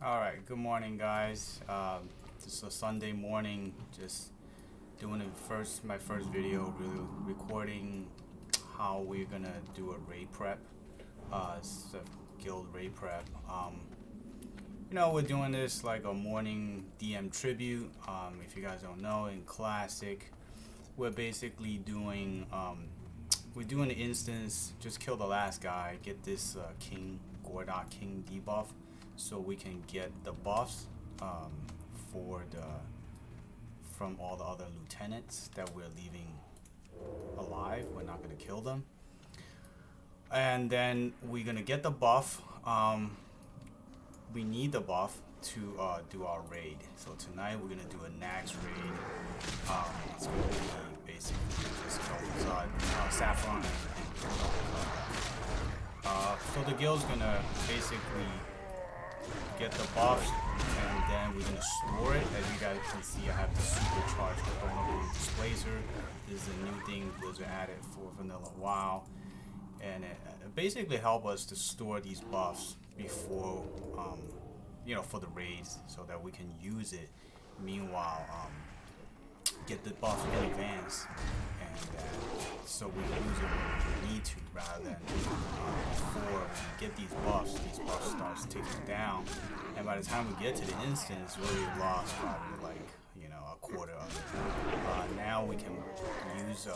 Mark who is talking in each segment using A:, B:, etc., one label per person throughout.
A: Alright, good morning guys. This is a Sunday morning, just doing my first video, really recording how we're gonna do a raid prep. It's a guild raid prep. We're doing this like a morning DM tribute. If you guys don't know, in Classic, we're basically doing, we're doing the instance, just kill the last guy, get this Gordok King debuff, so we can get the buffs from all the other lieutenants that we're leaving alive. We're not gonna kill them, and then we're gonna get the buff. We need the buff to do our raid. So tonight we're gonna do a Nax raid. It's gonna be basically just Saffron so the guild's gonna basically get the buffs, and then we're gonna store it. As you guys can see, I have the supercharged Chronoboon Displacer. This is a new thing Blizzard added for Vanilla WoW, and it basically helps us to store these buffs before, for the raids, so that we can use it. Meanwhile, get the buff in advance, and so we can use it when we need to, rather than before we get these buffs starts ticking down, and by the time we get to the instance, we lost probably like a quarter of it. Now we can use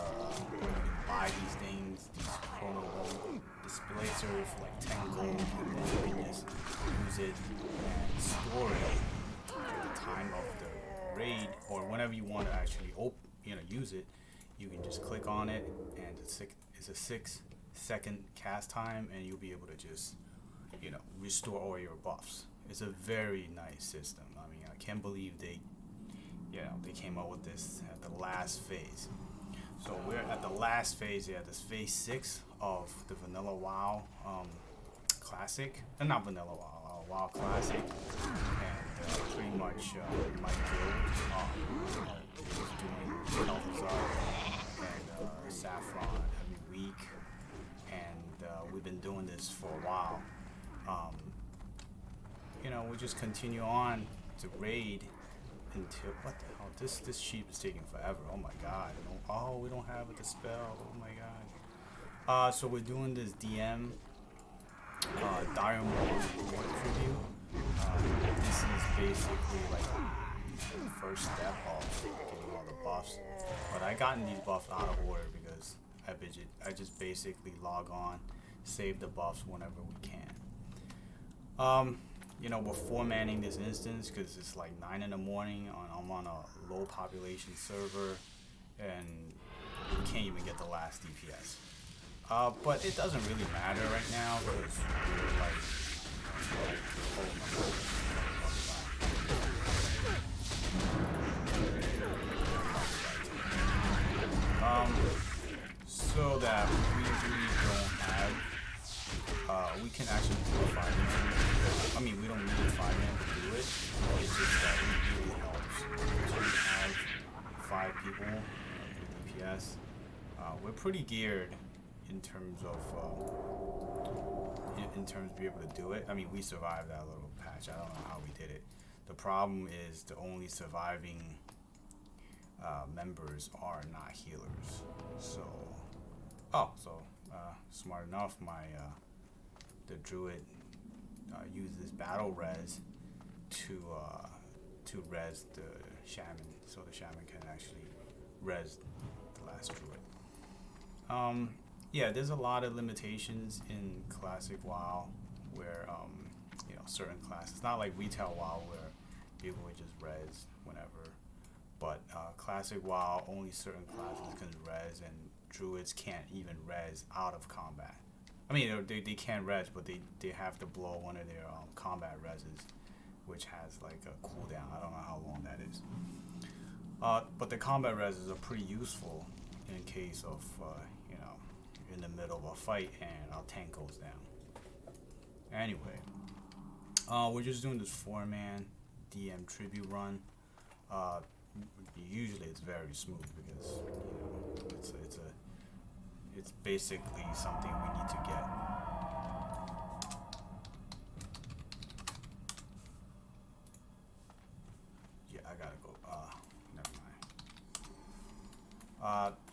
A: buy these things, these Chronoboon Displacer for like 10 gold, and then we can just use it and store it at the time of the raid, or whenever you want to actually use it. You can just click on it, and it's a 6-second cast time, and you'll be able to just restore all your buffs. It's a very nice system. I mean, I can't believe they came up with this at the last phase. So we're at the last phase. This phase 6 of the Vanilla WoW Classic, not Vanilla WoW, WoW Classic, and pretty much my guild is doing Balthazar and Saffron every week, and we've been doing this for a while. We just continue on to raid until, what the hell, this sheep is taking forever. Oh my god. Oh, we don't have a dispel. Oh my god. So we're doing this DM Dire Maul Tribute. This is basically like the first step of getting all the buffs, but I gotten these buffs out of order because I just basically log on, save the buffs whenever we can. We're formatting this instance because it's like 9 in the morning. I'm on a low population server, and we can't even get the last DPS. But it doesn't really matter right now because we're like so that we really don't have, we can actually do a 5-man. I mean, we don't need 5-man to do it. It's just that it really helps to have 5 people with DPS. We're pretty geared in terms of to be able to do it. I mean, we survived that little patch. I don't know how we did it. The problem is the only surviving members are not healers. So, smart enough, the druid used this battle res to res the shaman, so the shaman can actually res the last druid. There's a lot of limitations in Classic WoW where certain classes, not like retail WoW where people would just res whenever, but Classic WoW, only certain classes can res, and druids can't even res out of combat. I mean, they can res, but they have to blow one of their combat reses, which has like a cooldown. I don't know how long that is. But the combat reses are pretty useful in case of, in the middle of a fight and our tank goes down. Anyway, we're just doing this 4-man DM tribute run. Usually it's very smooth because it's basically something we need to get.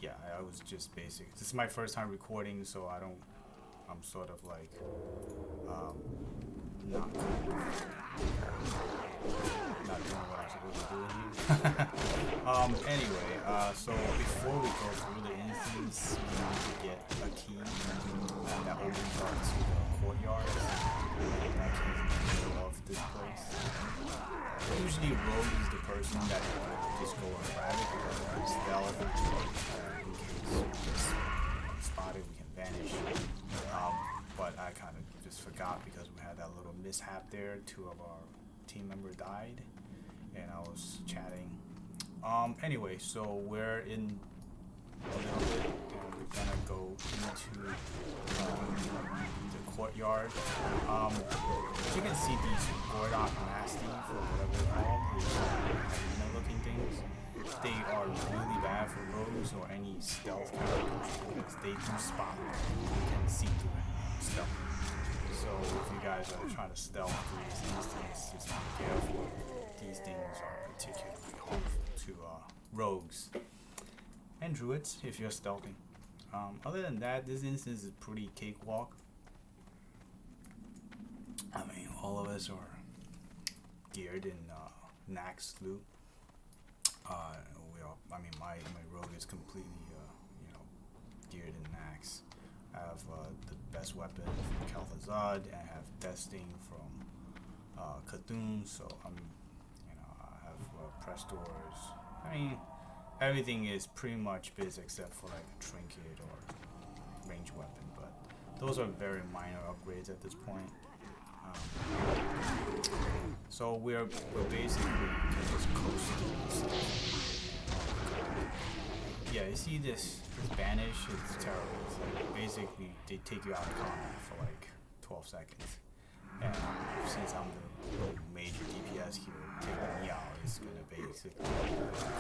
A: Yeah, I was just basic. This is my first time recording, so I'm sort of like, not doing what I'm supposed to do here. Anyway, so before we go through the instance, we need to get a key that opens up to the courtyard. That key is in the middle of this place. Usually Rogue is the person that just go and grab it because we're stealth. In case we get spotted, we can vanish. But I kind of just forgot because we had that little mishap there. 2 of our team members died, and I was chatting. Anyway, so we're in a little bit, and we're gonna go into the courtyard. As you can see, these Gordon nasty, for whatever they're called, these looking things, they are really bad for rogues or any stealth characters because they do spot. You can see through it. Stealth. So if you guys are trying to stealth through these instances, just be careful. These things are particularly harmful to rogues and druids if you're stealthing. Other than that, this instance is pretty cakewalk. I mean, all of us are geared in Nax loot. I mean, my rogue is completely, geared in Nax. I have the best weapon from Kel'Thuzad, and I have Desting from Cthulhu, so I have press doors. I mean, everything is pretty much biz except for like a trinket or ranged weapon, but those are very minor upgrades at this point. So we're basically just coasting. Yeah, you see this banish, it's terrible. It's like basically they take you out of combat for like 12 seconds. And since I'm the major DPS here, taking me out is gonna basically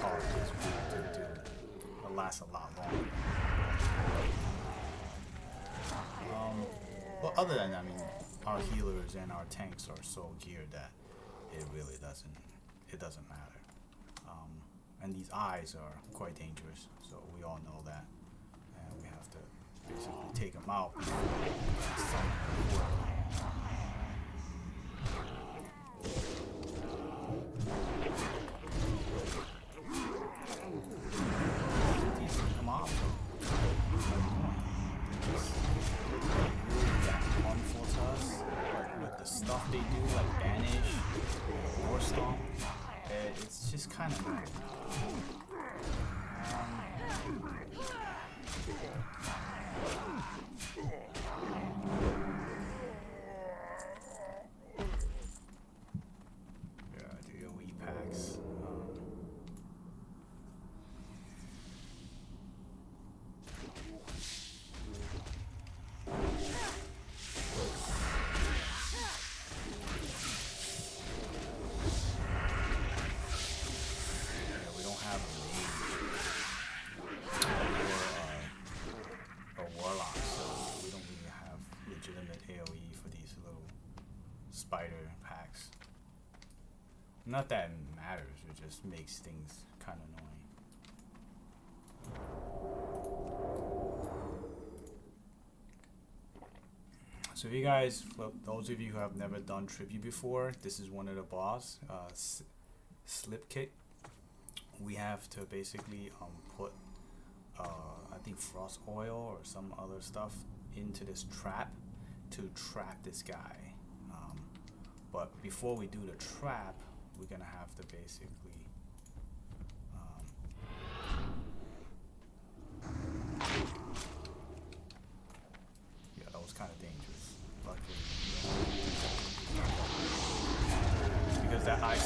A: cause this build to last a lot longer. But other than that, I mean, our healers and our tanks are so geared that it really doesn't matter. And these eyes are quite dangerous, so we all know that, and we have to basically take them out before we summon these come out. Harmful to us, but with the stuff they do, like banish, war stomp, it's just kind of nice. Yeah, the AoE packs. Spider packs. Not that it matters, it just makes things kind of annoying. So if you guys, for those of you who have never done Tribute before, this is one of the boss, Slip Kick. We have to basically put, I think frost oil or some other stuff into this trap to trap this guy. But before we do the trap, we're gonna have to basically yeah, that was kind of dangerous. Luckily, because that eye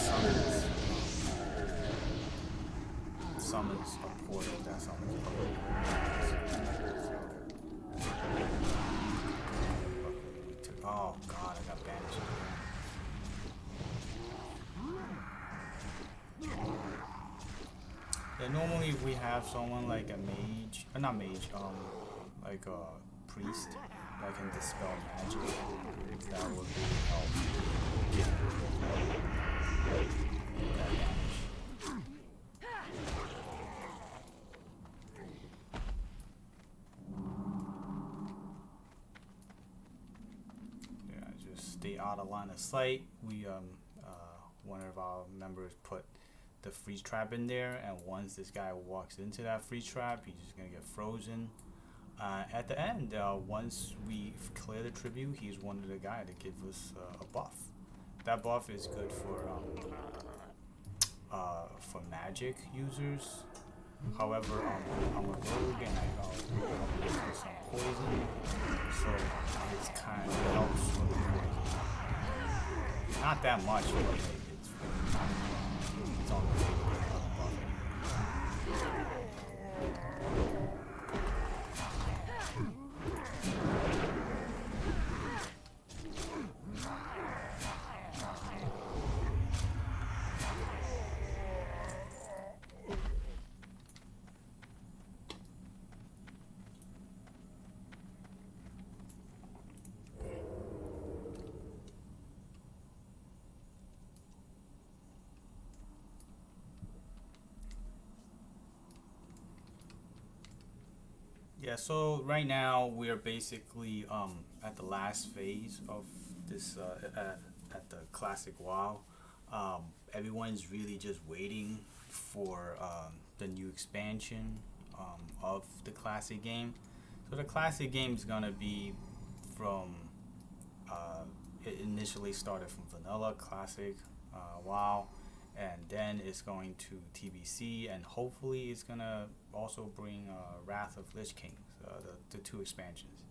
A: summons a portal that summons a portal. Oh god, I got banished. Yeah, normally if we have someone like a mage, not mage, like a priest that can dispel magic, that would really help get that damage. they out of line of sight, we one of our members put the freeze trap in there, and once this guy walks into that freeze trap, he's just gonna get frozen. At the end, once we clear the tribute, he's one of the guy to give us a buff. That buff is good for magic users. However, I'm a rogue and I go with some poison, so it's kind of helps with the poison. Not that much, but it's on the buff anyway. Yeah, so right now we're basically at the last phase of this at the classic WoW. Everyone's really just waiting for the new expansion of the classic game. So the classic game is gonna be from it initially started from vanilla classic WoW, and then it's going to TBC, and hopefully it's gonna also bring Wrath of Lich King, the two expansions.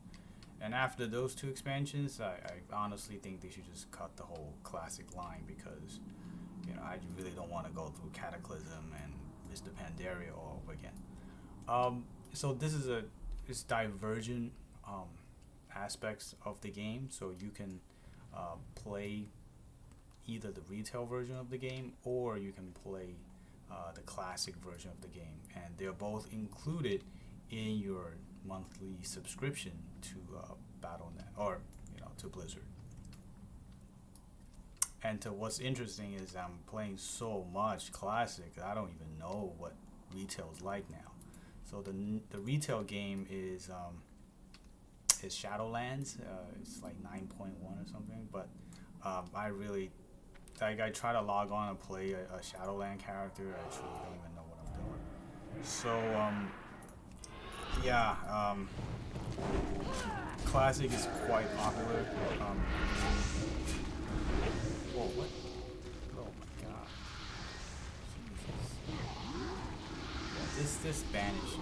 A: And after those two expansions, I honestly think they should just cut the whole classic line, because I really don't want to go through Cataclysm and Mr. Pandaria all over again. So this is it's divergent aspects of the game, so you can play either the retail version of the game or you can play the classic version of the game, and they're both included in your monthly subscription to Battle.net or to Blizzard. And what's interesting is I'm playing so much classic that I don't even know what retail's like now. So the retail game is Shadowlands. It's like 9.1 or something, but I really I try to log on and play a Shadowland character. I truly don't even know what I'm doing. So classic is quite popular. Whoa, what? Oh my god. Jesus. This Spanish is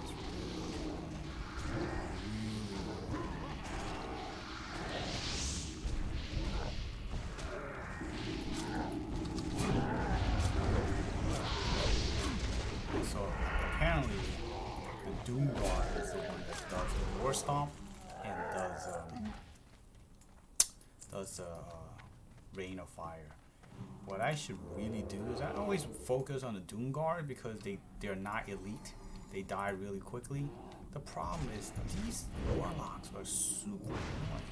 A: So apparently the Doom Guard is the one that does the War Stomp and does Rain of Fire. What I should really do is I always focus on the Doom Guard because they're not elite. They die really quickly. The problem is these Warlocks are super annoying.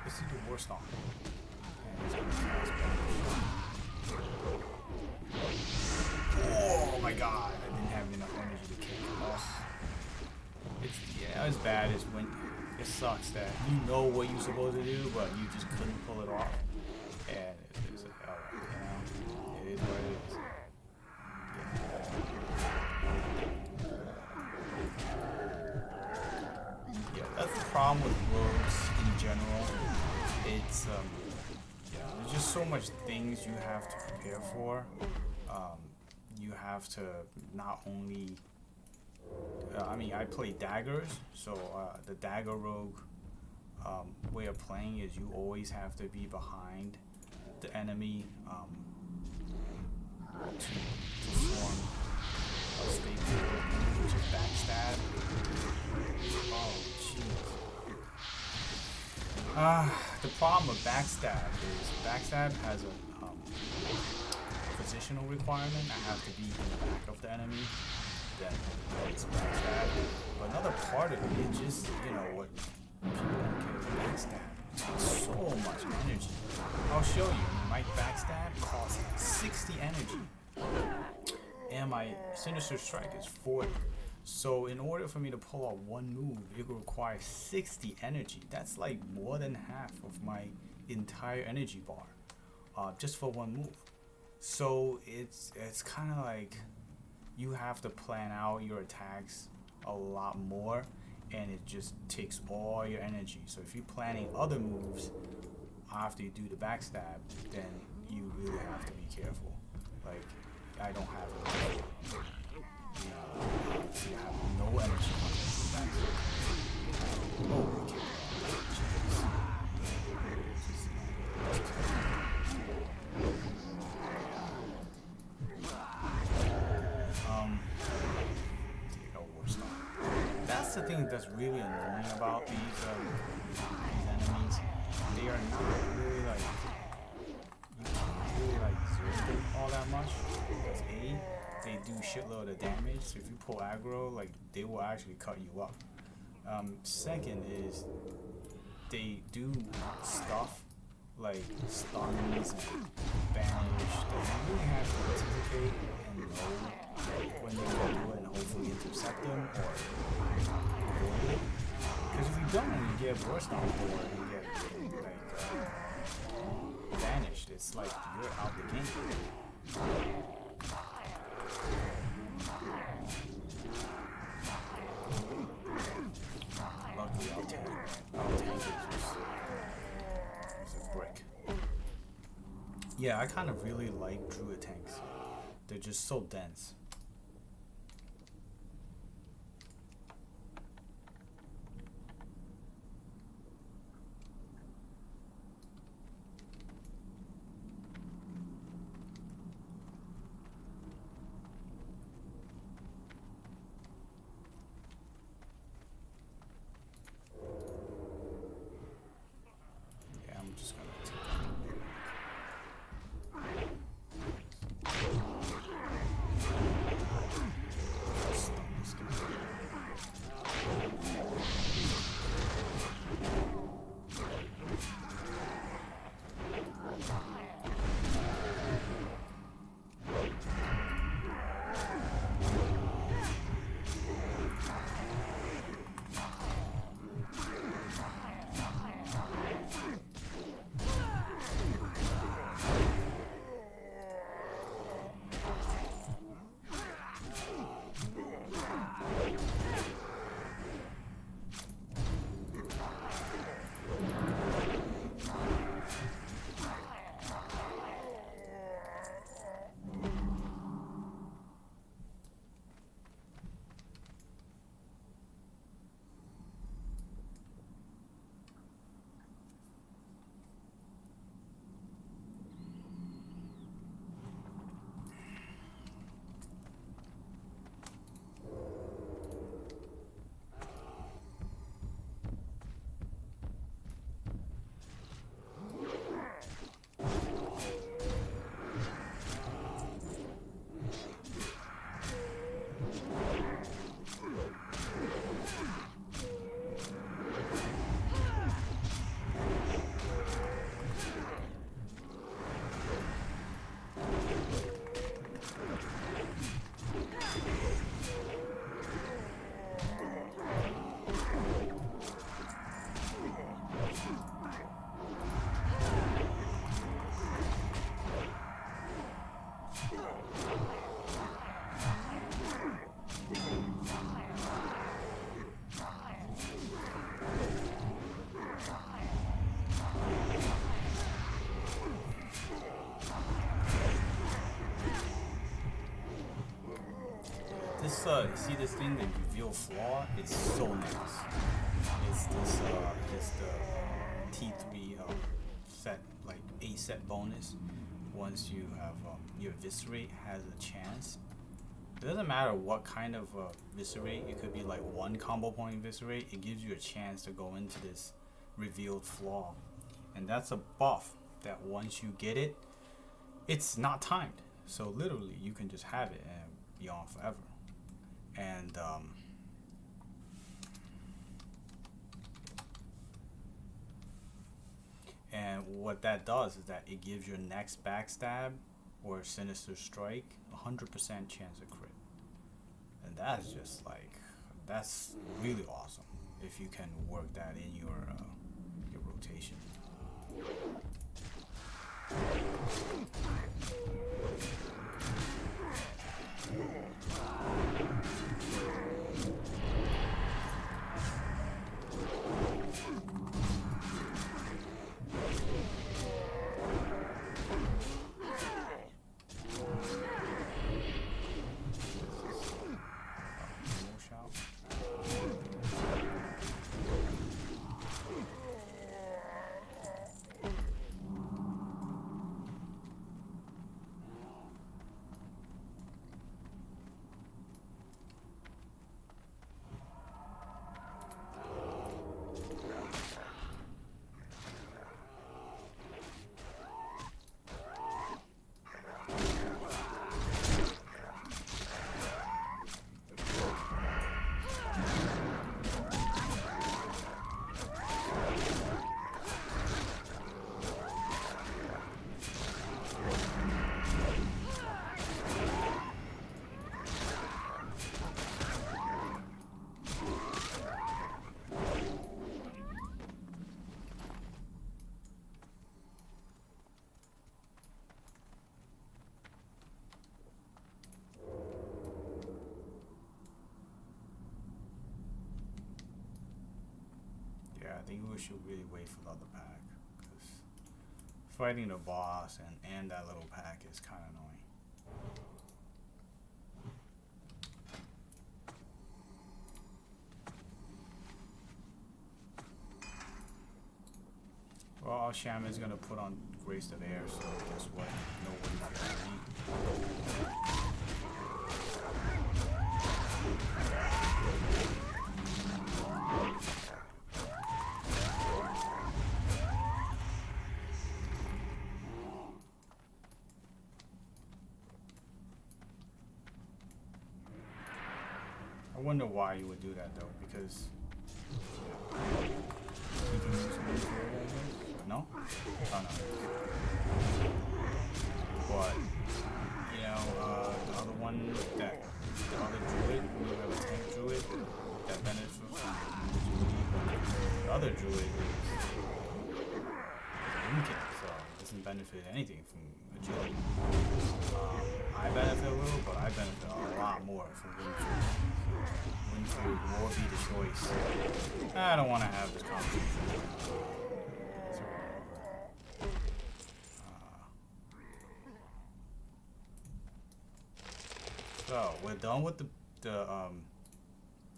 A: This is the War Stomp. Oh my god, I didn't have enough energy to kill the boss. It's bad. It's when it sucks that you know what you're supposed to do, but you just couldn't pull it off. And it's it is what it is. Yeah, that's the problem with rogues in general. It's there's just so much things you have to prepare for. You have to not only I play daggers, so the dagger rogue way of playing is you always have to be behind the enemy to form a staple, which is backstab. Oh jeez. The problem with backstab is backstab has a positional requirement. I have to be in the back of the enemy. Then it's backstab. But another part of it is just what people don't care about backstab. It takes so much energy. I'll show you. My backstab costs 60 energy, and my Sinister Strike is 40. So in order for me to pull out one move, it will require 60 energy. That's like more than half of my entire energy bar, just for one move. So it's kind of like you have to plan out your attacks a lot more, and it just takes all your energy. So if you're planning other moves after you do the backstab, then you really have to be careful. Like, I don't have it. You know, so you have no energy on the backstab. Oh, okay. That's the thing that's really annoying about these enemies. They are not really like, you can't really like zero them all that much. Because A, they do shitload of damage, so if you pull aggro, like, they will actually cut you up. Second is they do stuff like stuns and banish that you really have to anticipate and know when they're going to do it and hopefully intercept them or avoid it. Because if you don't, you get burst on board and you get like banished. It's like you're out the game. Luckily, I'll take it. It's a brick. Yeah, I kind of really like druid tanks. They're just so dense. This you see this thing, the reveal flaw? It's so nice. It's this it's the T3 set, like A set bonus. Once you have your eviscerate has a chance. It doesn't matter what kind of eviscerate. It could be like one combo point eviscerate. It gives you a chance to go into this revealed flaw, and that's a buff that once you get it, it's not timed. So literally, you can just have it and be on forever. And what that does is that it gives your next backstab or sinister strike 100% chance of crit, and that's just like, that's really awesome if you can work that in your rotation. I think we should really wait for the other pack, because fighting the boss and that little pack is kind of annoying. Well, our shaman's gonna put on Grace of Air, so guess what? Nobody feels me. I wonder why you would do that though, because you can use some inferior, I guess? No? Oh no. But you know, the other one, the other druid, when you have a tank druid that benefits from the other druid is weakened, so it doesn't benefit anything from agility. I benefit a little, but I benefit a lot more from Winfrey will be the choice. I don't want to have this conversation. So we're done with the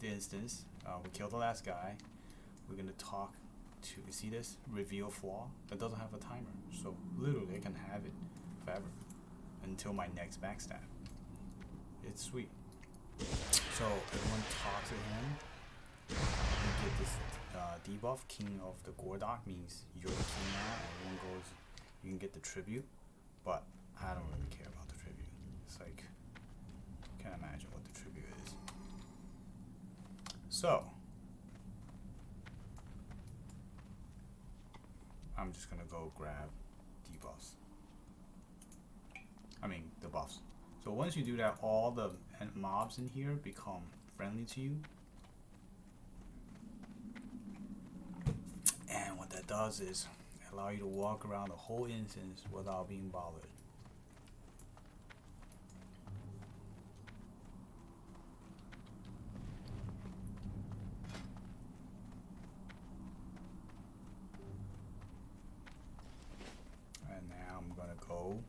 A: instance. We killed the last guy. We're gonna talk to, you see this? Reveal flaw. That doesn't have a timer. So literally I can have it forever until my next backstab. It's sweet. So everyone talk to him. You get this debuff. King of the Gordok means you're the king now. Everyone goes, you can get the tribute, but I don't really care about the tribute. It's like, can't imagine what the tribute is. So I'm just gonna go grab debuffs. I mean the buffs. So once you do that, all the mobs in here become friendly to you. And what that does is allow you to walk around the whole instance without being bothered. And now I'm gonna go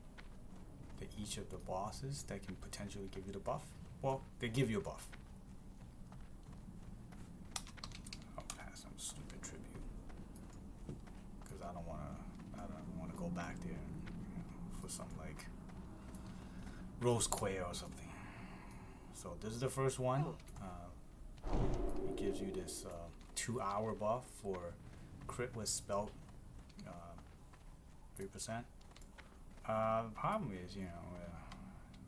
A: to each of the bosses that can potentially give you the buff. Well, they give you a buff. I'll pass some stupid tribute because I don't wanna go back there, for some like roast quail or something. So this is the first one. It gives you this 2-hour buff for crit with spell 3%. The problem is,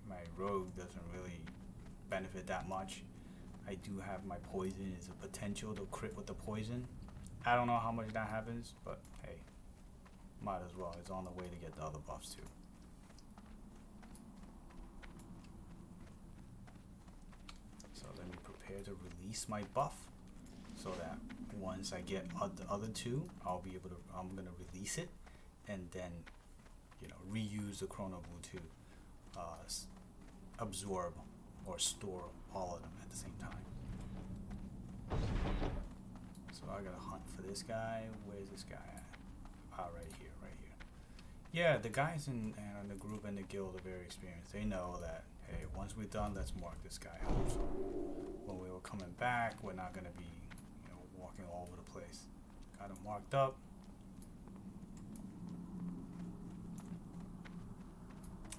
A: my rogue doesn't really benefit that much. I do have my poison is a potential to crit with the poison. I don't know how much that happens, but hey, might as well. It's on the way to get the other buffs too. So let me prepare to release my buff, so that once I get the other two, I'm gonna release it, and then, you know, reuse the Chronoboon to absorb or store all of them at the same time. So I gotta hunt for this guy. Where's this guy at? Ah, right here, right here. Yeah, the guys in the group and the guild are very experienced. They know that, hey, once we're done, let's mark this guy out. So when we were coming back, we're not gonna be, you know, walking all over the place. Got him marked up.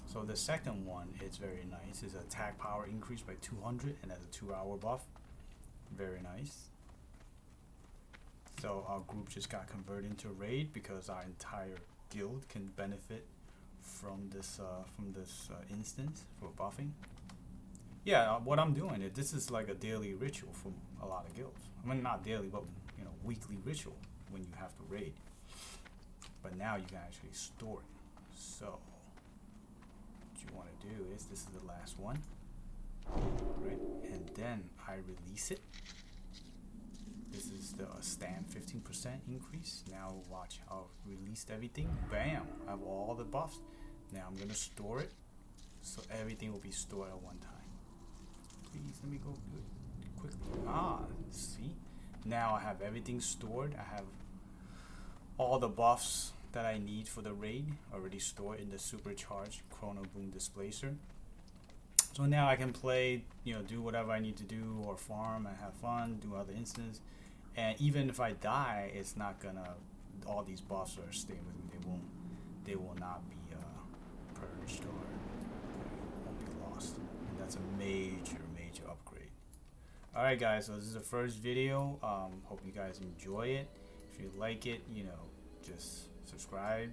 A: So the second one is very nice. It's attack power increased by 200 and has a 2-hour buff. Very nice. So our group just got converted into a raid because our entire guild can benefit from this instance for buffing. Yeah, what I'm doing is this is like a daily ritual for a lot of guilds. I mean, not daily, but you know, weekly ritual when you have to raid. But now you can actually store it. So what you want to do is, this is the last one, right? And then I release it. This is the stand 15% increase. Now watch, I've released everything. Bam! I have all the buffs. Now I'm gonna store it, so everything will be stored at one time. Please let me go do it quickly. Ah, see? Now I have everything stored. I have all the buffs that I need for the raid already stored in the supercharged Chronoboon Displacer. So now I can play, you know, do whatever I need to do, or farm and have fun, do other instances. And even if I die, it's not gonna, all these buffs are staying with me. They will not be purged or won't be lost. And that's a major upgrade. Alright guys, so this is the first video. Hope you guys enjoy it. If you like it, you know, just subscribe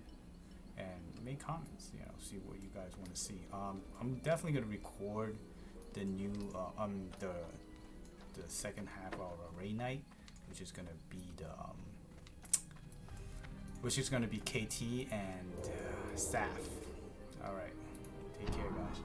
A: and make comments, you know, see what you guys want to see. I'm definitely gonna record the new the second half of our raid night, which is gonna be KT and Saf. All right, take care, guys.